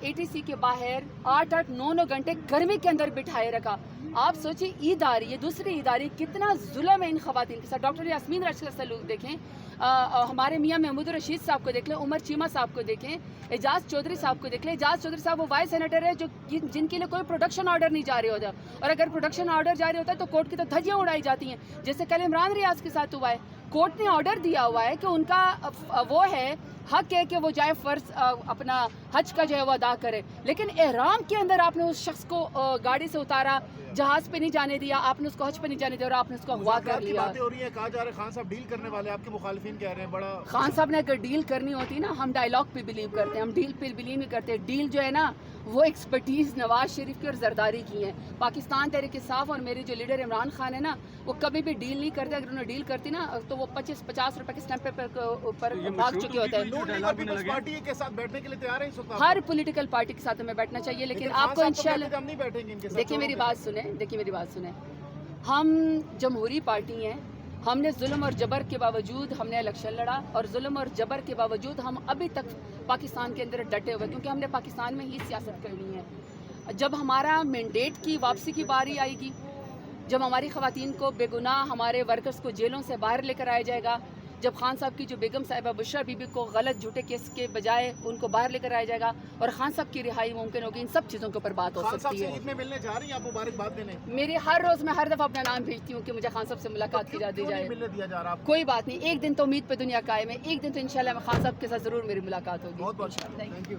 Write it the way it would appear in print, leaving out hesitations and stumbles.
ATC के बाहर 8-8, 9-9 घंटे गर्मी के अंदर बिठाए रखा। आप सोचिए ईद आ रही है, दूसरी ईद आ रही है, कितना जुल्म है इन खवातीन के साथ। डॉक्टर यास्मीन रशीद का सलूक देखें, हमारे मियाँ महमूद रशीद साहब को देख लें, उमर चीमा साहब को देखें, एजाज चौधरी साहब को देख लें। एजाज चौधरी साहब वो वाइस सेनेटर है जो जिनके लिए कोई प्रोडक्शन ऑर्डर नहीं जारी होता, और अगर प्रोडक्शन ऑर्डर जारी होता है तो कोर्ट की तो धज्जियाँ उड़ाई जाती हैं। जैसे कल इमरान रियाज के साथ हुआ है, कोर्ट ने ऑर्डर दिया हुआ है कि उनका वो है, हक है कि वो जाए फर्ज अपना हज का जो है वो अदा करे, लेकिन एहराम के अंदर आपने उस शख्स को गाड़ी से उतारा, जहाज पे नहीं जाने दिया, आपने उसको हज पे नहीं जाने दिया और आपने उसको अगवा कर लिया। बातें हो रही है, कहा जा रहा है खान साहब डील करने वाले, आपके मुखालिफिन कह रहे हैं बड़ा। खान साहब ने अगर डील करनी होती ना, हम डायलॉग पे बिलीव करते हैं, हम डील पे बिलीव नहीं करते। डील जो है ना वो एक्सपर्टीज नवाज शरीफ की और जरदारी की है। पाकिस्तान तहरीक इंसाफ और मेरे जो लीडर इमरान खान है ना, वो कभी भी डील नहीं करते। अगर उन्हें डील करती ना तो वो 25-50 रुपए के स्टैंप पर भाग चुके होते हैं। पार्टी के साथ बैठने के लिए तैयार है इस वक्त? हर पॉलिटिकल पार्टी के साथ हमें बैठना चाहिए, लेकिन आपको इंशाल्लाह हम नहीं बैठेंगे इनके साथ। देखिए मेरी बात सुने, हम जमहूरी पार्टी हैं, हमने जुल्म और जबर के बावजूद हमने इलेक्शन लड़ा, और जुल्म और जबर के बावजूद हम अभी तक पाकिस्तान के अंदर डटे हुए, क्योंकि हमने पाकिस्तान में ही सियासत करनी है। जब हमारा मैंडेट की वापसी की बारी आएगी, जब हमारी ख़वातीन को बेगुनाह हमारे वर्कर्स को जेलों से बाहर लेकर आया जाएगा, जब खान साहब की जो बेगम साहिबा बुशरा बीबी को गलत झूठे केस के बजाय उनको बाहर लेकर आया जाएगा और खान साहब की रिहाई मुमकिन होगी, इन सब चीज़ों के ऊपर बात हो सकती है। में मिलने जा रही हैं आप, मुबारकबाद देने? मेरी हर रोज़ मैं हर दफ़ा अपना नाम भेजती हूँ कि मुझे खान साहब से मुलाकात की जा दी जाए। मिलने दिया जा रहा है? कोई बात नहीं, एक दिन तो उम्मीद पे दुनिया कायम है, एक दिन तो इंशाल्लाह खान साहब के साथ ज़रूर मेरी मुलाकात होगी। बहुत बहुत थैंक यू।